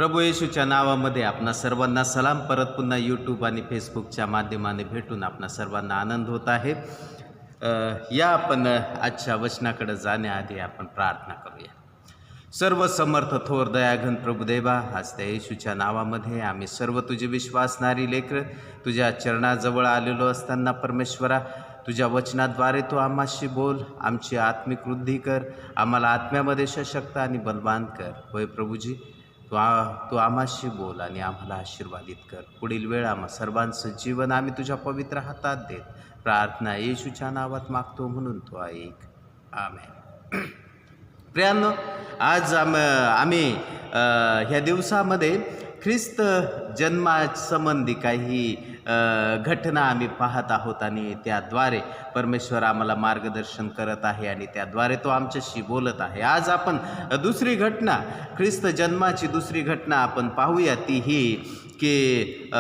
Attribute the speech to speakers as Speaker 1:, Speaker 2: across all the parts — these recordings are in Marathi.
Speaker 1: प्रभू येशूच्या नावामध्ये आपणा सर्वांना सलाम. परत पुन्हा यूट्यूब आणि फेसबुकच्या माध्यमाने भेटून आपणा सर्वांना आनंद होत आहे. या आपण आजच्या वचनाकडे जाण्याआधी आपण प्रार्थना करूया. सर्व समर्थ थोर दयाघन प्रभुदेवा, आज त्या येशूच्या नावामध्ये आम्ही सर्व तुझी विश्वासणारी लेकरं तुझ्या चरणाजवळ आलेलो असताना परमेश्वरा, तुझ्या वचनाद्वारे तू आम्हाशी बोल, आमची आत्मिक वृद्धी कर, आम्हाला आत्म्यामध्ये सशक्त आणि बलवान कर. होय प्रभूजी, तू आम्हाशी बोल आणि आम्हाला आशीर्वादित कर. पुढील वेळ आम्हा सर्वांचं जीवन आम्ही तुझ्या पवित्र हातात देत प्रार्थना येशूच्या नावात मागतो, म्हणून तो ऐक. आमेन. प्रियांनो, आज आम्ही ह्या दिवसामध्ये ख्रिस्त जन्मासंबंधी काही घटना आम्ही पाहत आहोत आणि त्याद्वारे परमेश्वर आम्हाला मार्गदर्शन करत आहे आणि त्याद्वारे तो आमच्याशी बोलत आहे. आज आपण दुसरी घटना, ख्रिस्त जन्माची दुसरी घटना आपण पाहूया. ती ही की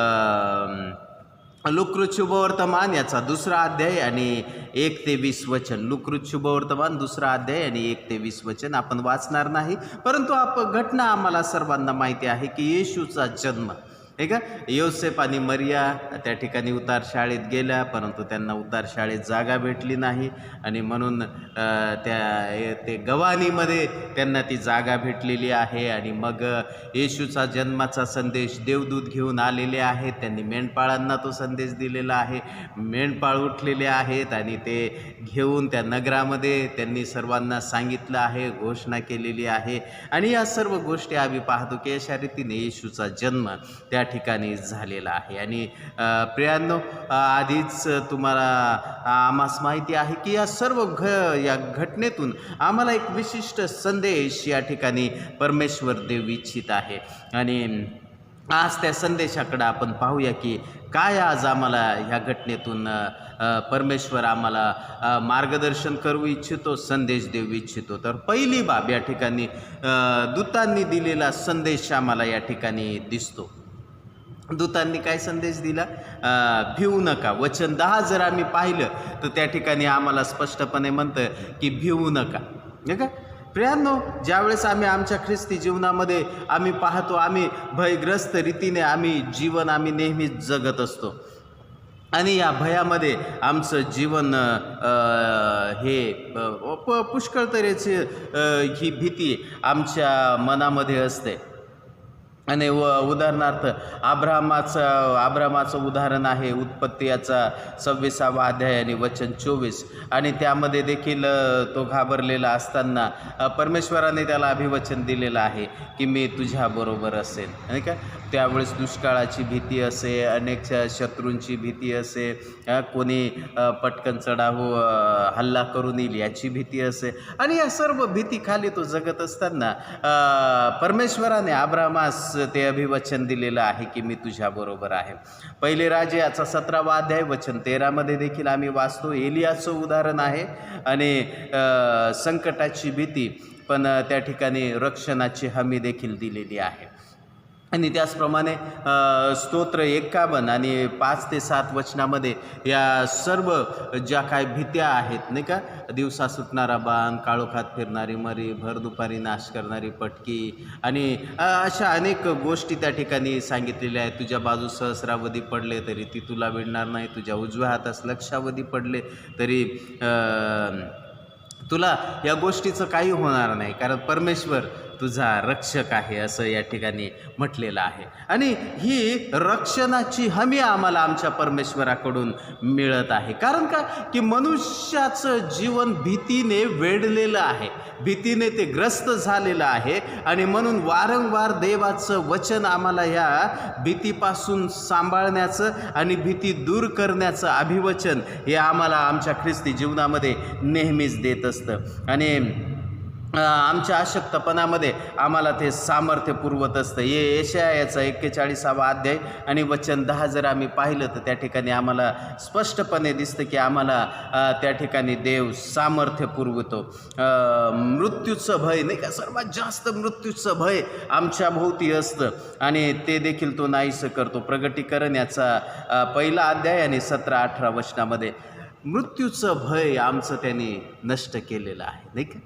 Speaker 1: लुककृत शुभवर्तमान याचा 2रा अध्याय आणि 1 ते 20 वचन. लुककृत शुभवर्तमान 2रा अध्याय आणि 1 ते 20 वचन आपण वाचणार नाही, परंतु घटना आम्हाला सर्वांना माहिती आहे की येशूचा जन्म, हे का, योसेफ आणि मरिया त्या ठिकाणी उतार शाळेत गेल्या, परंतु त्यांना उतार शाळेत जागा भेटली नाही आणि म्हणून ते गव्हाणीमध्ये त्यांना ती जागा भेटलेली आहे. आणि मग येशूचा जन्माचा संदेश देवदूत घेऊन आलेले आहेत. त्यांनी मेंढपाळांना तो संदेश दिलेला आहे. मेंढपाळ उठलेले आहेत आणि ते घेऊन त्या नगरामध्ये त्यांनी सर्वांना सांगितलं आहे, घोषणा केलेली आहे. आणि या सर्व गोष्टी आम्ही पाहतो की अशा रीतीने येशूचा जन्म त्या ठिकाणी झालेला आहे. आणि प्रियांनो, आधीच तुम्हाला आम्हास माहिती आहे की या सर्व या घटनेतून आम्हाला एक विशिष्ट संदेश या ठिकाणी परमेश्वर देव इच्छित आहे. आणि आज त्या संदेशाकडे आपण पाहूया की काय आज आम्हाला ह्या घटनेतून परमेश्वर आम्हाला मार्गदर्शन करू इच्छितो, संदेश देऊ इच्छितो. तर पहिली बाब या ठिकाणी दूतांनी दिलेला संदेश आम्हाला या ठिकाणी दिसतो. दूतांनी काय संदेश दिला? भिवू नका. वचन 10 जर आम्ही पाहिलं तर त्या ठिकाणी आम्हाला स्पष्टपणे म्हणतं की भिवू नका. हे का प्रियांनो, ज्यावेळेस आम्ही आमच्या ख्रिस्ती जीवनामध्ये आम्ही पाहतो, आम्ही भयग्रस्त रीतीने जीवन आम्ही नेहमीच जगत असतो आणि या भयामध्ये आमचं जीवन हे पुष्कळ तऱ्हेची ही भीती आमच्या मनामध्ये असते. आणि उदाहरणार्थ अब्रामाचं उदाहरण आहे. उत्पत्ती याचा 26वा अध्याय आणि वचन 24. आणि त्यामध्ये देखील तो घाबरलेला असताना परमेश्वराने त्याला अभिवचन दिलेलं आहे की मी तुझ्याबरोबर असेल. नाही का, त्यावेळेस दुष्काळाची भीती असे, अनेक शत्रूंची भीती असे, कोणी पटकन हल्ला करून येईल याची भीती असे. आणि या सर्व भीतीखाली तो जगत असताना परमेश्वराने अब्रामास ते अभिवचन दिलेलं आहे की मी तुझ्याबरोबर आहे. पहिले राजे याचा 17वा अध्याय वचन 13 देखील आम्ही वाचतो. एलियाचं उदाहरण आहे आणि संकटाची भीती, पण त्या ठिकाणी रक्षणाची हमी देखील दिलेली आहे. आणि त्याचप्रमाणे स्तोत्र 51 आणि 5 ते 7 वचनामध्ये या सर्व ज्या काय भीत्या आहेत, नाही का, दिवसा सुटणारा बाण, काळोखात फिरणारी मरी, भर दुपारी नाश करणारी पटकी आणि अशा अनेक गोष्टी त्या ठिकाणी सांगितलेल्या आहेत. तुझ्या बाजूस सहस्रावधी पडले तरी ती तुला विडणार नाही, तुझ्या उजव्या हातास लक्षावधी पडले तरी तुला या गोष्टीचं काही होणार नाही, कारण परमेश्वर तुझा रक्षक आहे, असं या ठिकाणी म्हटलेलं आहे. आणि ही रक्षणाची हमी आम्हाला आमच्या परमेश्वराकडून मिळत आहे. कारण का की मनुष्याचं जीवन भीतीने वेढलेलं आहे, भीतीने ते ग्रस्त झालेलं आहे. आणि म्हणून वारंवार देवाचं वचन आम्हाला ह्या भीतीपासून सांभाळण्याचं आणि भीती दूर करण्याचं अभिवचन हे आम्हाला आमच्या ख्रिस्ती जीवनामध्ये नेहमीच देत असतं. आणि आमच्या अशक्तपणामध्ये आम्हाला ते सामर्थ्य पुरवत असतं. यशायाचा 41वा अध्याय आणि वचन 10 जर आम्ही पाहिलं तर त्या ठिकाणी आम्हाला स्पष्टपणे दिसतं की आम्हाला त्या ठिकाणी देव सामर्थ्य पुरवतो. मृत्यूचं भय, नाही का, सर्वात जास्त मृत्यूचं भय आमच्या भोवती असतं आणि ते देखील तो नाहीसं करतो. प्रगटीकरण याचा 1ला अध्याय आणि 17-18 वचनामध्ये मृत्यूचं भय आमचं त्यांनी नष्ट केलेलं आहे, नाही का.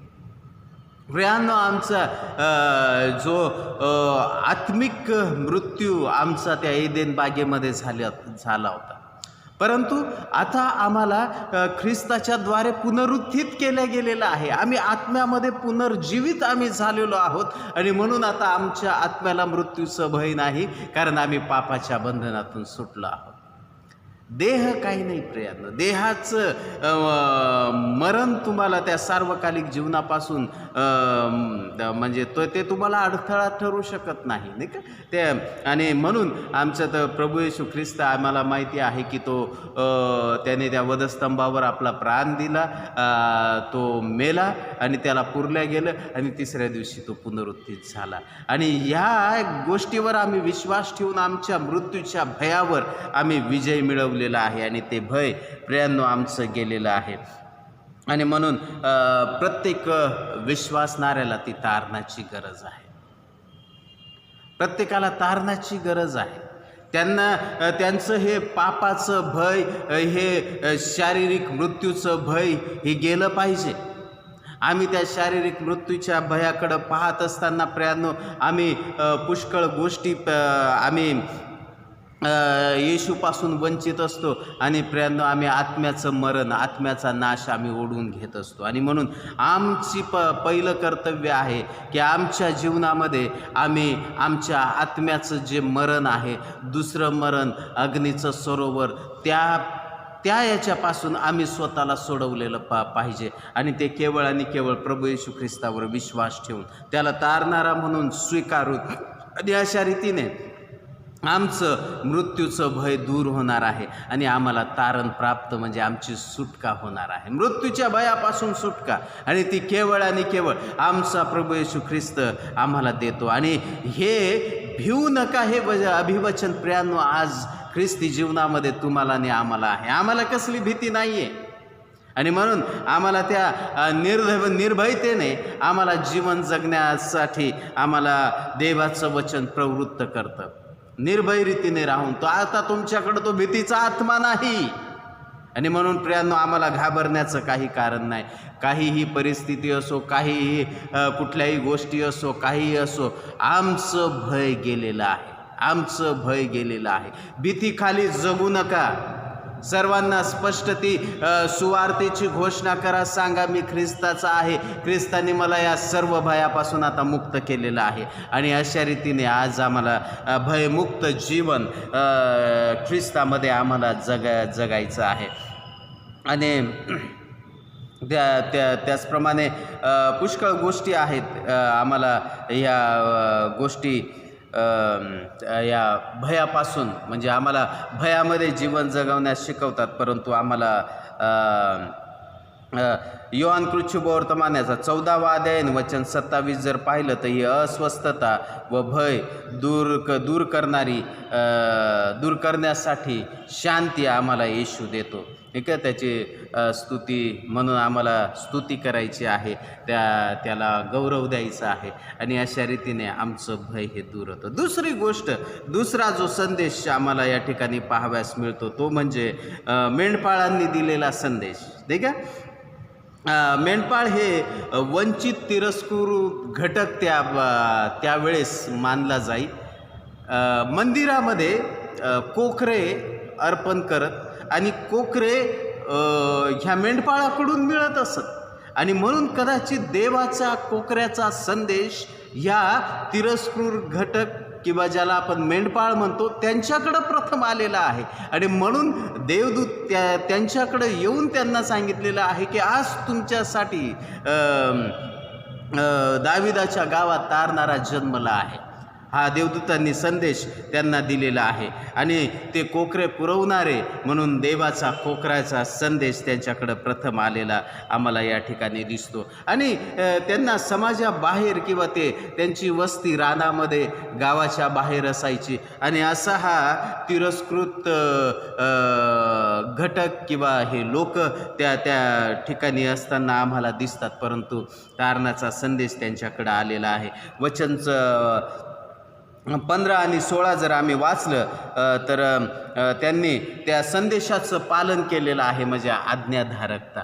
Speaker 1: प्रियांनो, आमचा जो आत्मिक मृत्यू आमचा त्या एदेन बागेमध्ये झाला होता, परंतु आता आम्हाला ख्रिस्ताच्या द्वारे पुनरुत्थित केलं गेलेलं आहे. आम्ही आत्म्यामध्ये पुनर्जीवित झालेलो आहोत आणि म्हणून आता आमच्या आत्म्याला मृत्यूचं भय नाही, कारण आम्ही पापाच्या बंधनातून सुटलो आहोत. देह काही नाही प्रियांनो, देहाचं मरण तुम्हाला त्या सार्वकालिक जीवनापासून म्हणजे ते तुम्हाला अडथळा ठरू शकत नाही, नाही का ते. आणि म्हणून आमचं तर प्रभू येशू ख्रिस्त, आम्हाला माहिती आहे की तो त्याने त्या वधस्तंभावर आपला प्राण दिला, तो मेला आणि त्याला पुरल्या गेलं आणि तिसऱ्या दिवशी तो पुनरुत्थित झाला. आणि ह्या गोष्टीवर आम्ही विश्वास ठेवून आमच्या मृत्यूच्या भयावर आम्ही विजय मिळवलेला आहे आणि ते भय प्रियांनो आमचं गेलेलं आहे. आणि म्हणून प्रत्येक विश्वासणाऱ्याला ती तारणाची गरज आहे. प्रत्येकाला तारणाची गरज आहे. त्यांचं हे पापाचं भय, हे शारीरिक मृत्यूचं भय हे गेलं पाहिजे. आम्ही त्या शारीरिक मृत्यूच्या भयाकडं पाहत असताना प्रियांनो आम्ही पुष्कळ गोष्टी आम्ही येशूपासून वंचित असतो आणि प्रियांनो आम्ही आत्म्याचं मरण, आत्म्याचा नाश आम्ही ओढून घेत असतो. आणि म्हणून आमची पहिलं कर्तव्य आहे की आमच्या जीवनामध्ये आम्ही आमच्या आत्म्याचं जे मरण आहे, दुसरं मरण अग्नीचं सरोवर, त्या याच्यापासून आम्ही स्वतःला सोडवलेलं पाहिजे. आणि ते केवळ आणि केवळ प्रभू येशू ख्रिस्तावर विश्वास ठेवून, त्याला तारणारा म्हणून स्वीकारून, आणि अशा रीतीने आमचं मृत्यूचं भय दूर होणार आहे आणि आम्हाला तारण प्राप्त, म्हणजे आमची सुटका होणार आहे, मृत्यूच्या भयापासून सुटका. आणि ती केवळ आणि केवळ आमचा प्रभू येशू ख्रिस्त आम्हाला देतो. आणि हे भिवू नका, हे अभिवचन प्रियांनो आज ख्रिस्ती जीवनामध्ये तुम्हाला आणि आम्हाला आहे. आम्हाला कसली भीती नाही आहे. आणि म्हणून आम्हाला त्या निर्भयतेने आम्हाला जीवन जगण्यासाठी आम्हाला देवाचं वचन प्रवृत्त करतं. निर्भय रीतीने राहून तो आता तुमच्याकडं तो भीतीचा आत्मा नाही. आणि म्हणून प्रियांनो आम्हाला घाबरण्याचं काही कारण नाही. काहीही परिस्थिती असो, काहीही कुठल्याही गोष्टी असो, काहीही असो, आमचं भय गेलेलं आहे, आमचं भय गेलेलं आहे. भीतीखाली जगू नका. सर्वांना स्पष्ट ती सुवार्तेची घोषणा करा, सांगा मी ख्रिस्ताचा आहे, ख्रिस्ताने मला या सर्व भयापासून आता मुक्त केलेलं आहे. आणि अशा रीतीने आज आम्हाला भयमुक्त जीवन ख्रिस्तामध्ये आम्हाला जगायचं आहे. आणि त्याचप्रमाणे पुष्कळ गोष्टी आहेत आम्हाला ह्या गोष्टी या भयापासून, म्हणजे आम्हाला भयामध्ये जीवन जगवण्यास शिकवतात. परंतु आम्हाला योहान कृच्छुभवर्तमानाचा 14वा अध्याय वचन 27 जर पाहिलं तर ही अस्वस्थता व भय दूर करण्यासाठी शांती आम्हाला येशू देतो. ठीक आहे, त्याची स्तुती म्हणून आम्हाला स्तुती करायची आहे, त्याला गौरव द्यायचा आहे. आणि अशा रीतीने आमचं भय हे दूर होतं. दुसरी गोष्ट, दुसरा जो संदेश आम्हाला या ठिकाणी पाहाव्यास मिळतो तो म्हणजे मेंढपाळांनी दिलेला संदेश. ठीक आहे, मेंढपाळ हे वंचित तिरस्कृत घटक त्यावेळेस मानला जाई. मंदिरामध्ये कोकरे अर्पण करत आणि कोकरे ह्या मेंढपाळाकडून मिळत असत. आणि म्हणून कदाचित देवाचा कोकऱ्याचा संदेश ह्या तिरस्कृत घटक किंवा ज्याला आपण मेंढपाळ म्हणतो त्यांच्याकडं प्रथम आलेला आहे. आणि म्हणून देवदूत त्यांच्याकडे येऊन त्यांना सांगितलेलं आहे की आज तुमच्यासाठी दाविदाच्या गावात तारणारा जन्मला आहे. हा देवदूतांनी संदेश त्यांना दिलेला आहे. आणि ते कोकरे पुरवणारे म्हणून देवाचा कोकराचा संदेश त्यांच्याकडं प्रथम आलेला आम्हाला या ठिकाणी दिसतो. आणि त्यांना समाजाबाहेर किंवा त्यांची वस्ती रानामध्ये गावाच्या बाहेर असायची. आणि असा हा तिरस्कृत घटक किंवा हे लोक त्या ठिकाणी असताना आम्हाला दिसतात. परंतु तारणाचा संदेश त्यांच्याकडं आलेला आहे. वचनचं 15 आणि 16 जर आम्ही वाचलं तर त्यांनी त्या संदेशाचं पालन केलेलं आहे, म्हणजे आज्ञाधारकता.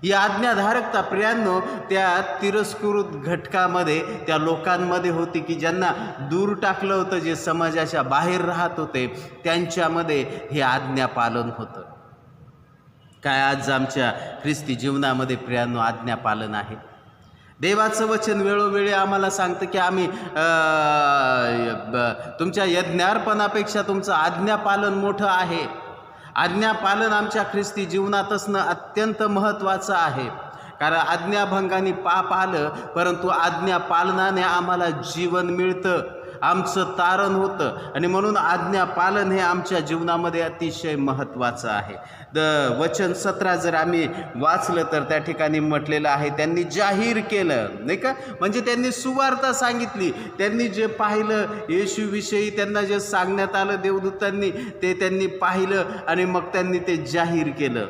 Speaker 1: ही आज्ञाधारकता प्रियांनो त्या तिरस्कृत घटकामध्ये, त्या लोकांमध्ये होती की ज्यांना दूर टाकलं होतं, जे समाजाच्या बाहेर राहत होते, त्यांच्यामध्ये हे आज्ञापालन होतं. काय आज आमच्या ख्रिस्ती जीवनामध्ये प्रियांनो आज्ञापालन आहे? देवाचं वचन वेळोवेळी आम्हाला सांगतं की आम्ही तुमच्या यज्ञार्पणापेक्षा तुमचं आज्ञापालन मोठं आहे. आज्ञापालन आमच्या ख्रिस्ती जीवनात असणं अत्यंत महत्त्वाचं आहे. कारण आज्ञाभंगाने पाप आलं, परंतु आज्ञापालनाने आम्हाला जीवन मिळतं, आमचं तारण होतं. आणि म्हणून आज्ञापालन हे आमच्या जीवनामध्ये अतिशय महत्त्वाचं आहे. वचन 17 जर आम्ही वाचलं तर त्या ठिकाणी म्हटलेलं आहे, त्यांनी जाहीर केलं, नाही का? म्हणजे त्यांनी सुवार्ता सांगितली. त्यांनी जे पाहिलं येशूविषयी, त्यांना जे सांगण्यात आलं देवदूतांनी, ते त्यांनी पाहिलं आणि मग त्यांनी ते जाहीर केलं.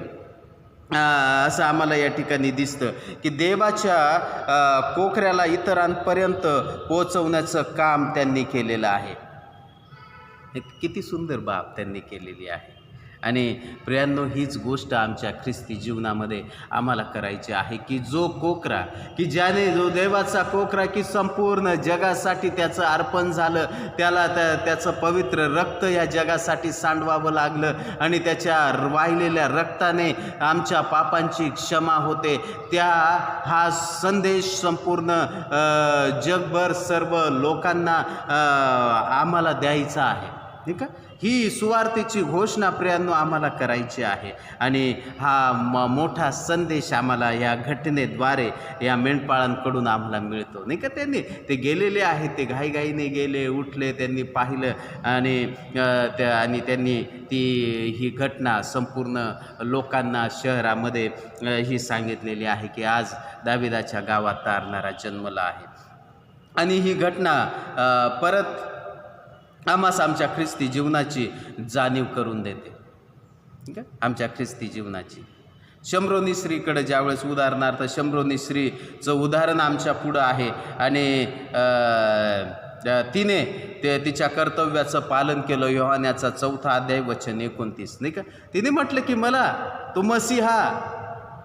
Speaker 1: असं आम्हाला या ठिकाणी दिसतं की देवाच्या कोकऱ्याला इतरांपर्यंत पोहोचवण्याचं काम त्यांनी केलेलं आहे. किती सुंदर बाब त्यांनी केलेली आहे. आणि प्रियांनो, हीच गोष्ट आमच्या ख्रिस्ती जीवनामध्ये आम्हाला करायची आहे की जो कोकरा, की ज्याने, जो देवाचा कोकरा की संपूर्ण जगासाठी त्याचं अर्पण झालं, त्याला त्याचं पवित्र रक्त या जगासाठी सांडवावं लागलं आणि त्याच्या वाहिलेल्या रक्ताने आमच्या पापांची क्षमा होते, हा संदेश संपूर्ण जगभर सर्व लोकांना आम्हाला द्यायचा आहे, ठीक आहे? ही सुवार्तेची घोषणा प्रियांनो आम्हाला करायची आहे. आणि हा मोठा संदेश आम्हाला या घटनेद्वारे, या मेंढपाळांकडून आम्हाला मिळतो, नाही का? ते गेलेले आहेत, ते घाईघाईने गेले, उठले, त्यांनी पाहिलं आणि त्यांनी ही घटना संपूर्ण लोकांना शहरामध्ये ही सांगितलेली आहे की आज दाविदाच्या गावात तारणारा जन्मला आहे. आणि ही घटना परत आम्हास आमच्या ख्रिस्ती जीवनाची जाणीव करून देते, ठीक आहे? आमच्या ख्रिस्ती जीवनाची. शम्रोनी स्त्रीकडे ज्यावेळेस, उदाहरणार्थ शम्रोनी स्त्रीचं उदाहरण आमच्या पुढं आहे. आणि तिने तिच्या कर्तव्याचं पालन केलं. योहानाचा 4 अध्याय वचन 29, नाही का? तिने म्हटलं की मला तो मसीहा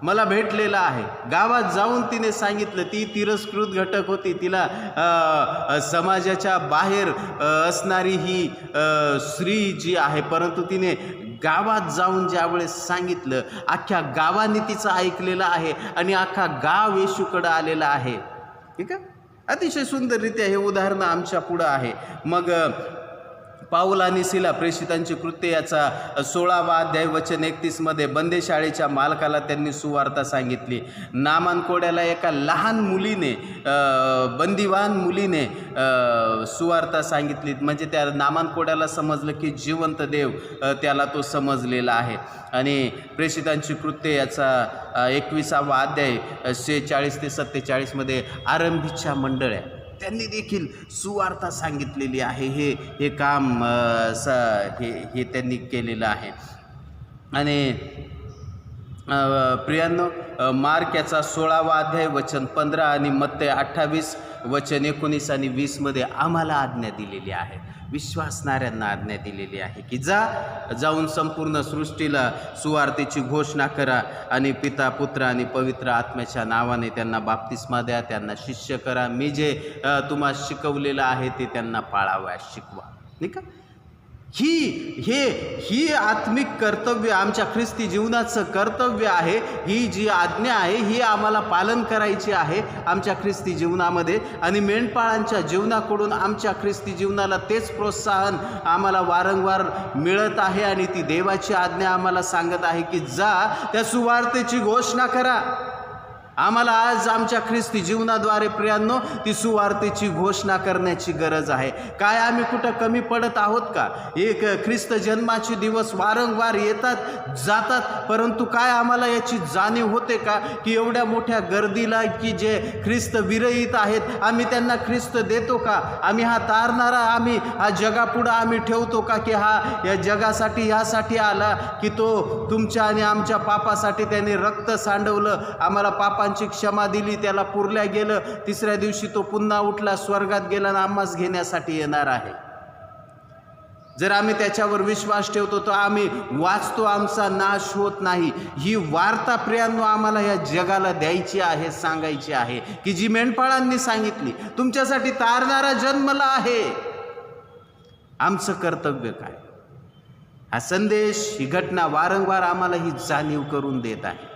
Speaker 1: मला भेटलेला आहे. गावात जाऊन तिने सांगितलं. ती तिरस्कृत घटक होती, तिला समाजाच्या बाहेर असणारी ही स्त्री जी आहे, परंतु तिने गावात जाऊन ज्यावेळेस सांगितलं, अख्ख्या गावाने तिचं ऐकलेलं आहे आणि अख्खा गाव येशूकडं आलेला आहे, ठीक आहे? अतिशय सुंदररित्या हे उदाहरण आमच्या पुढं आहे. मग पाऊल आणि सिला, प्रेषितांची कृत्ये याचा 16वा अध्याय वचन 31 बंदेशाळेच्या मालकाला त्यांनी सुवार्ता सांगितली. नामान कोड्याला एका लहान मुलीने, बंदिवान मुलीने सुवार्ता सांगितली. म्हणजे त्या नामान कोड्याला समजलं की जिवंत देव त्याला तो समजलेला आहे. आणि प्रेषितांची कृत्ये याचा 21वा अध्याय 46 ते 47 आरंभीच्या मंडळ्या, त्यांनी देखील सुवार्ता सांगितलेली आहे. हे काम हे त्यांनी केलेलं आहे. आणि प्रियांनो, मार्क याचा 16वा अध्याय वचन 15 आणि मत्ते 28 वचन 19 आणि 20 आम्हाला आज्ञा दिलेली आहे, विश्वासणाऱ्यांना आज्ञा दिलेली आहे की जाऊन संपूर्ण सृष्टीला सुवार्तेची घोषणा करा आणि पिता, पुत्र आणि पवित्र आत्म्याच्या नावाने त्यांना बाप्तिस्मा द्या, त्यांना शिष्य करा. मी जे तुम्हाला शिकवलेलं आहे ते त्यांना पाळावयास शिकवा, नाही का? ही आत्मिक कर्तव्य, आमच्या ख्रिस्ती जीवनाचं कर्तव्य आहे. ही जी आज्ञा आहे ही आम्हाला पालन करायची आहे आमच्या ख्रिस्ती जीवनामध्ये. आणि मेंढपाळांच्या जीवनाकडून आमच्या ख्रिस्ती जीवनाला तेच प्रोत्साहन आम्हाला वारंवार मिळत आहे. आणि ती देवाची आज्ञा आम्हाला सांगत आहे की जा, त्या सुवार्तेची घोषणा करा. आम्हाला आज आमच्या ख्रिस्ती जीवनाद्वारे प्रियांनो ती सुवार्तेची घोषणा करण्याची गरज आहे. काय आम्ही कुठं कमी पडत आहोत का? एक ख्रिस्त जन्माचे दिवस वारंवार येतात जातात, परंतु काय आम्हाला याची जाणीव होते का की एवढ्या मोठ्या गर्दीला की जे ख्रिस्त विरहित आहेत, आम्ही त्यांना ख्रिस्त देतो का? आम्ही हा तारणारा, आम्ही हा जगापुढं आम्ही ठेवतो का की हा या जगासाठी ह्यासाठी आला की तो तुमच्या आणि आमच्या पापासाठी त्याने रक्त सांडवलं, आम्हाला पापांची क्षमा दिली, त्याला पुरल्या गेलं, 3ऱ्या दिवशी तो पुन्हा उठला, स्वर्गात गेला आणि आम्हास घेण्यासाठी येणार आहे. जर आम्ही त्याच्यावर विश्वास ठेवतो तर आम्ही वाचतो, आमचा नाश होत नाही. ही वार्ता प्रियांनो आम्हाला या जगाला द्यायची आहे, सांगायची आहे, की जी मेंढपाळांनी सांगितली, तुमच्यासाठी तारणारा जन्मला आहे. आमचं कर्तव्य काय? हा संदेश, ही घटना वारंवार आम्हाला ही जाणीव करून देत आहे.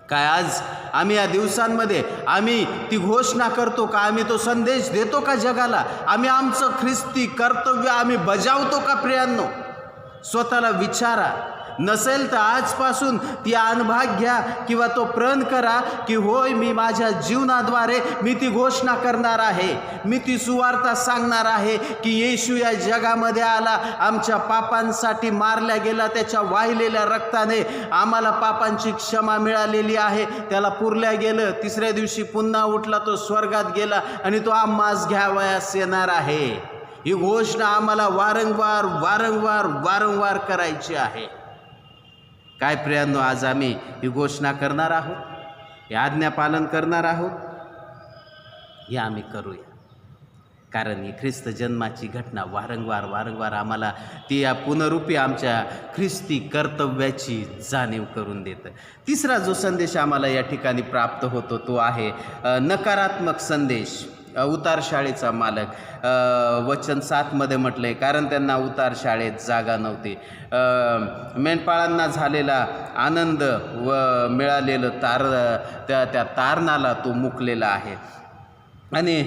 Speaker 1: काय आज आम्ही या दिवसांमध्ये आम्ही ती घोषणा करतो का? आम्ही तो संदेश देतो का जगाला? आम्ही आमचं ख्रिस्ती कर्तव्य आम्ही बजावतो का प्रियांनो? स्वतःला विचारा. नसेल तर आजपासून ती अनुभव घ्या किंवा तो प्रण करा की होय, मी माझ्या जीवनाद्वारे मी ती घोषणा करणार आहे, मी ती सुवार्ता सांगणार आहे की येशू या जगामध्ये आला, आमच्या पापांसाठी मारल्या गेला, त्याच्या वाहिलेल्या रक्ताने आम्हाला पापांची क्षमा मिळालेली आहे, त्याला पुरल्या गेलं, तिसऱ्या दिवशी पुन्हा उठला, तो स्वर्गात गेला आणि तो आम्हास घ्यावयास येणार आहे. ही घोषणा आम्हाला वारंवार वारंवार वारंवार करायची आहे. काय प्रियांनो, आज आम्ही ही घोषणा करणार आहोत, हे आज्ञापालन करणार आहोत. हे आम्ही करूया, कारण ही ख्रिस्त जन्माची घटना वारंवार वारंवार आम्हाला ती या पुनरुपी आमच्या ख्रिस्ती कर्तव्याची जाणीव करून देतं. तिसरा जो संदेश आम्हाला या ठिकाणी प्राप्त होतो तो आहे नकारात्मक संदेश. उतार शाळेचा मालक, वचन 7 म्हटलं आहे, कारण त्यांना उतार शाळेत जागा नव्हती. मेंढपाळांना झालेला आनंद व मिळालेलं त्या तारणाला तो मुकलेला आहे. आणि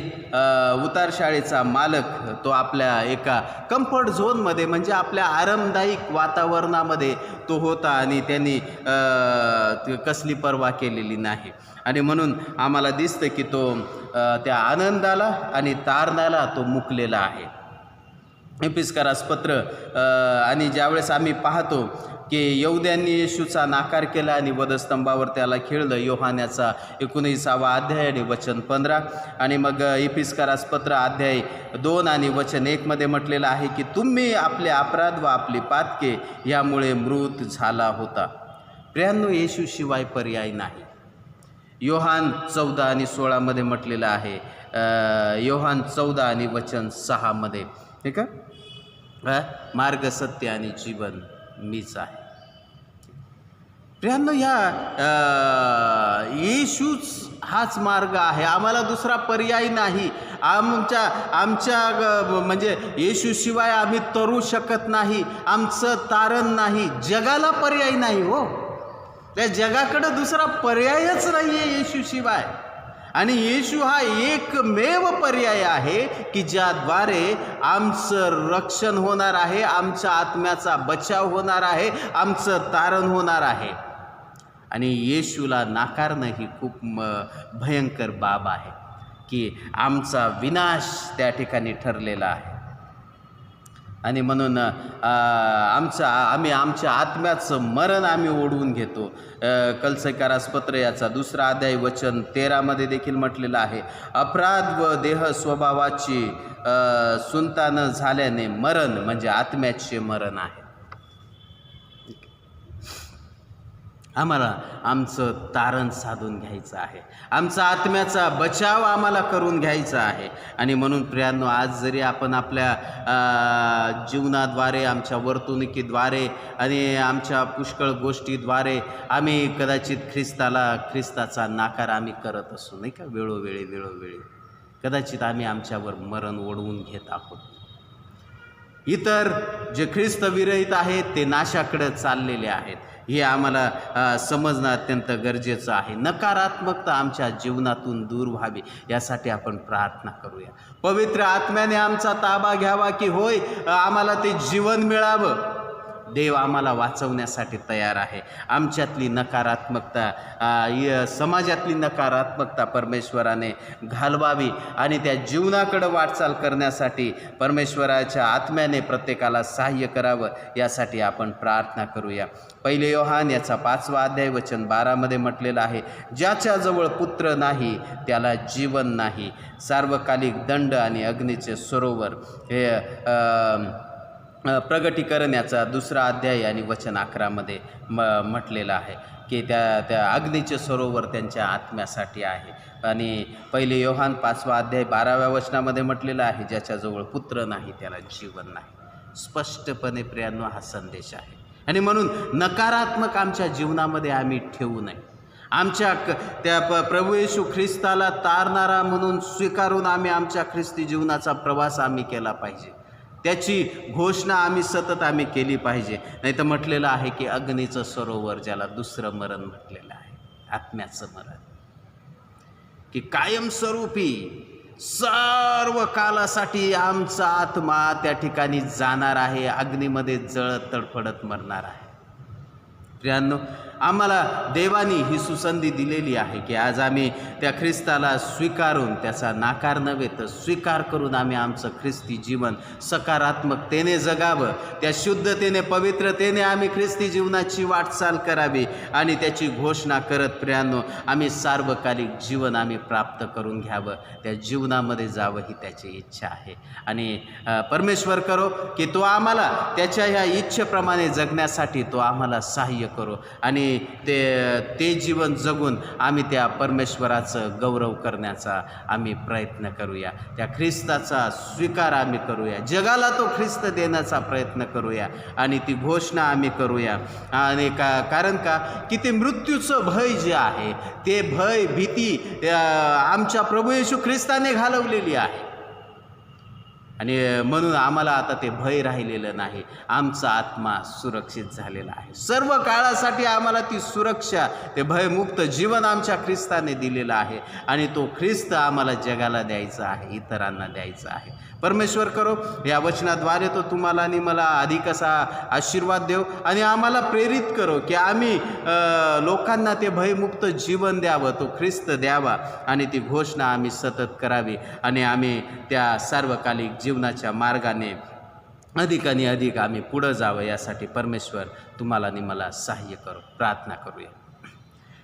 Speaker 1: उतार शाळेचा मालक तो आपल्या एका कम्फर्ट झोनमध्ये, म्हणजे आपल्या आरामदायक वातावरणामध्ये तो होता आणि त्यांनी कसली पर्वा केलेली नाही. आणि म्हणून आम्हाला दिसतं की तो त्या आनंदाला आणि तारणाला तो मुकलेला आहे. एपिस्करास पत्र आणि ज्यावेळेस आम्ही पाहतो की यहूद्यांनी येशूचा नाकार केला आणि वधस्तंभावर त्याला खिळलं, योहान्याचा 19वा अध्याय आणि वचन 15. आणि मग एपिस्करास पत्र अध्याय 2 आणि वचन 1 म्हटलेलं आहे की तुम्ही आपले अपराध व आपली पातके यामुळे मृत झाला होता. प्रियांनो, येशूशिवाय पर्याय नाही. योहान 14 आणि 16 म्हटलेलं आहे. योहान 14 आणि वचन 6 ठीक आहे, मार्ग सत्य आणि जीवन मीच आहे. प्रियांनो, येशूच हाच मार्ग आहे, आम्हाला दुसरा पर्याय नाही. आमच्या म्हणजे येशूशिवाय आम्ही तरू शकत नाही, आमचं तारण नाही, जगाला पर्याय नाही. हो, त्या जगाकडं दुसरा पर्यायच नाही आहे येशूशिवाय. आणि येशू हा एकमेव पर्याय आहे की ज्याद्वारे आमचं रक्षण होणार आहे, आमच्या आत्म्याचा बचाव होणार आहे, आमचं तारण होणार आहे. आणि येशूला नाकारणं ही खूप भयंकर बाब आहे की आमचा विनाश त्या ठिकाणी ठरलेला आहे. आणि म्हणून आम्ही आमच्या आत्म्याचं मरण आम्ही ओढवून घेतो. कलसीकारास पत्र याचा 2 अध्याय वचन 13 देखील म्हटलेलं आहे, अपराध व देह स्वभावाची सुनता न झाल्याने मरण म्हणजे आत्म्याचे मरण आहे. आम्हाला आमचं तारण साधून घ्यायचं आहे, आमचा आत्म्याचा बचाव आम्हाला करून घ्यायचा आहे. आणि म्हणून प्रियांनो, आज जरी आपण आपल्या जीवनाद्वारे, आमच्या वर्तणुकीद्वारे आणि आमच्या पुष्कळ गोष्टीद्वारे आम्ही कदाचित ख्रिस्ताचा नाकार आम्ही करत असू, नाही का, वेळोवेळी कदाचित आम्ही आमच्यावर मरण ओढवून घेत आहोत. इतर जे ख्रिस्त विरहित आहेत ते नाशाकडे चाललेले आहेत, हे आम्हाला समजणं अत्यंत गरजेचं आहे. नकारात्मकता आमच्या जीवनातून दूर व्हावी यासाठी आपण प्रार्थना करूया. पवित्र आत्म्याने आमचा ताबा घ्यावा की होय, आम्हाला ते जीवन मिळावं. देव आम्हाला वाचवण्यासाठी तयार आहे. आमच्यातली नकारात्मकता, समाजातली नकारात्मकता परमेश्वराने घालवावी आणि त्या जीवनाकडं वाटचाल करण्यासाठी परमेश्वराच्या आत्म्याने प्रत्येकाला सहाय्य करावं, यासाठी आपण प्रार्थना करूया. 1 योहान याचा 5वा अध्याय वचन 12 म्हटलेलं आहे, ज्याच्याजवळ पुत्र नाही त्याला जीवन नाही. सार्वकालिक दंड आणि अग्नीचे सरोवर हे प्रगटीकरण याचा 2 अध्याय आणि वचन 11 म्हटलेलं आहे की त्या अग्नीचे सरोवर त्यांच्या आत्म्यासाठी आहे. आणि 1 योहान 5वा अध्याय 12व्या वचनामध्ये म्हटलेलं आहे, ज्याच्याजवळ पुत्र नाही त्याला जीवन नाही. स्पष्टपणे प्रियांनो हा संदेश आहे. आणि म्हणून नकारात्मक आमच्या जीवनामध्ये आम्ही ठेवू नये. आमच्या त्या प्रभू येशू ख्रिस्ताला तारणारा म्हणून स्वीकारून आम्ही आमच्या ख्रिस्ती जीवनाचा प्रवास आम्ही केला पाहिजे. त्याची घोषणा आम्ही सतत केली पाहिजे. नाही तर म्हटलेलं आहे की अग्नीचं सरोवर, ज्याला दुसरं मरण म्हटलेलं आहे, आत्म्याचं मरण, की कायमस्वरूपी सर्व कालासाठी आमचा आत्मा त्या ठिकाणी जाणार आहे, अग्नीमध्ये जळत तडफडत मरणार आहे. प्रियांनो, आम्हाला देवानी ही सुसंधी दिलेली आहे की आज आम्ही त्या ख्रिस्ताला स्वीकारून, त्याचा नाकार नव्हे तर स्वीकार करून आम्ही आमचं ख्रिस्ती जीवन सकारात्मकतेने जगावं. त्या शुद्धतेने, पवित्रतेने आम्ही ख्रिस्ती जीवनाची वाटचाल करावी आणि त्याची घोषणा करत प्रियांनो आम्ही सार्वकालिक जीवन आम्ही प्राप्त करून घ्यावं. त्या जीवनामध्ये जावं ही त्याची इच्छा आहे. आणि परमेश्वर करो की तो आम्हाला त्याच्या ह्या इच्छेप्रमाणे जगण्यासाठी तो आम्हाला सहाय्य करो आणि ते जीवन जगून आम्ही त्या परमेश्वराचं गौरव करण्याचा आम्ही प्रयत्न करूया. त्या ख्रिस्ताचा स्वीकार आम्ही करूया. जगाला तो ख्रिस्त देण्याचा प्रयत्न करूया आणि ती घोषणा आम्ही करूया. आणि कारण की ते मृत्यूचं भय जे आहे, ते भय, भीती आमच्या प्रभू येशू ख्रिस्ताने घालवलेली आहे. आणि म्हणून आम्हाला आता ते भय राहिलेलं नाही. आमचा आत्मा सुरक्षित झालेला आहे. सर्व काळासाठी आम्हाला ती सुरक्षा, ते भयमुक्त जीवन आमच्या ख्रिस्ताने दिलेलं आहे. आणि तो ख्रिस्त आम्हाला जगाला द्यायचा आहे, इतरांना द्यायचा आहे. परमेश्वर करो या वचनाद्वारे तो तुम्हाला आणि मला अधिक असा आशीर्वाद देव आणि आम्हाला प्रेरित करो की आम्ही लोकांना ते भयमुक्त जीवन द्यावं, तो ख्रिस्त द्यावा आणि ती घोषणा आम्ही सतत करावी आणि आम्ही त्या सार्वकालिक जीवनाच्या मार्गाने अधिक आणि अधिक आम्ही पुढं जावं. यासाठी परमेश्वर तुम्हाला आणि मला सहाय्य करो. प्रार्थना करूया.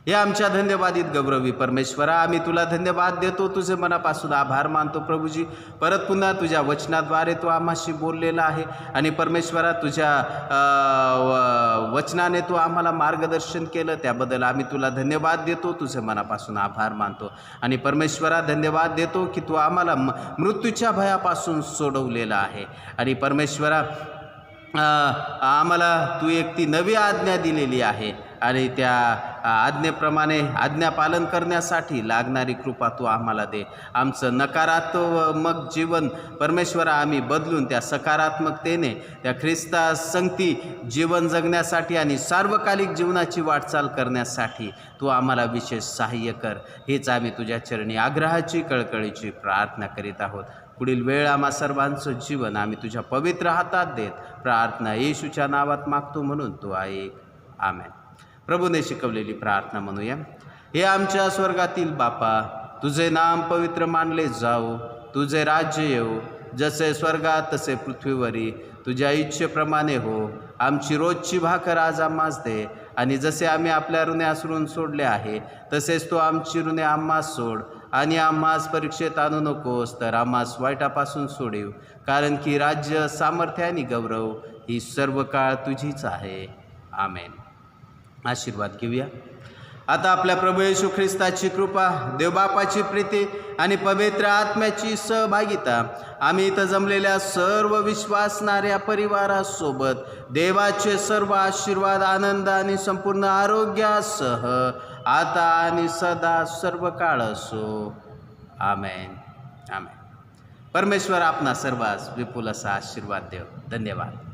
Speaker 1: हे आमच्या धन्यवादित गौरवी परमेश्वरा, आम्ही तुला धन्यवाद देतो, तुझे मनापासून आभार मानतो. प्रभूजी, परत पुन्हा तुझ्या वचनाद्वारे तू आम्हाशी बोललेला आहे आणि परमेश्वरा तुझ्या वचनाने तू आम्हाला मार्गदर्शन केलं, त्याबद्दल आम्ही तुला धन्यवाद देतो, तुझे मनापासून आभार मानतो. आणि परमेश्वरा धन्यवाद देतो की तू आम्हाला मृत्यूच्या भयापासून सोडवलेलं आहे. आणि परमेश्वरा आम्हाला तू एक ती नवी आज्ञा दिलेली आहे आणि त्या आज्ञेप्रमाणे आज्ञापालन करण्यासाठी लागणारी कृपा तू आम्हाला दे. आमचं नकारात्मक जीवन परमेश्वरा आम्ही बदलून त्या सकारात्मकतेने त्या ख्रिस्ता संगती जीवन जगण्यासाठी आणि सार्वकालिक जीवनाची वाटचाल करण्यासाठी तू आम्हाला विशेष सहाय्य कर. हेच आम्ही तुझ्या चरणी आग्रहाची, कळकळीची प्रार्थना करीत आहोत. पुढील वेळ आम्हा सर्वांचं जीवन आम्ही तुझ्या पवित्र हातात देत प्रार्थना येशूच्या नावात मागतो, म्हणून तू ऐक. आमेन. प्रभूने शिकवलेली प्रार्थना म्हणूया. हे आमच्या स्वर्गातील बापा, तुझे नाम पवित्र मानले जाओ, तुझे राज्य येऊ, जसे स्वर्गात तसे पृथ्वीवरी, तुझ्या इच्छेप्रमाणे हो. आमची रोजची भाकर आज आम्हास दे, आणि जसे आम्ही आपल्या ऋणे आसरून सोडले आहे तसेच तू आमची ऋणे आम्हास सोड, आणि आम्हास परीक्षेत आणू नकोस, तर आम्हास वाईटापासून सोडीव. कारण की राज्य, सामर्थ्य आणि गौरव ही सर्व काळ तुझीच आहे. आमेन. आशीर्वाद घेऊया. आता आपल्या प्रभू येशू ख्रिस्ताची कृपा, देवबापाची प्रीती आणि पवित्र आत्म्याची सहभागिता आम्ही इथं जमलेल्या सर्व विश्वासणाऱ्या परिवारासोबत देवाचे सर्व आशीर्वाद, आनंद आणि संपूर्ण आरोग्यासह आता आणि सदा सर्व काळ असो. आमेन. आमेन. परमेश्वर आपणा सर्वांस विपुल असा आशीर्वाद देव. धन्यवाद.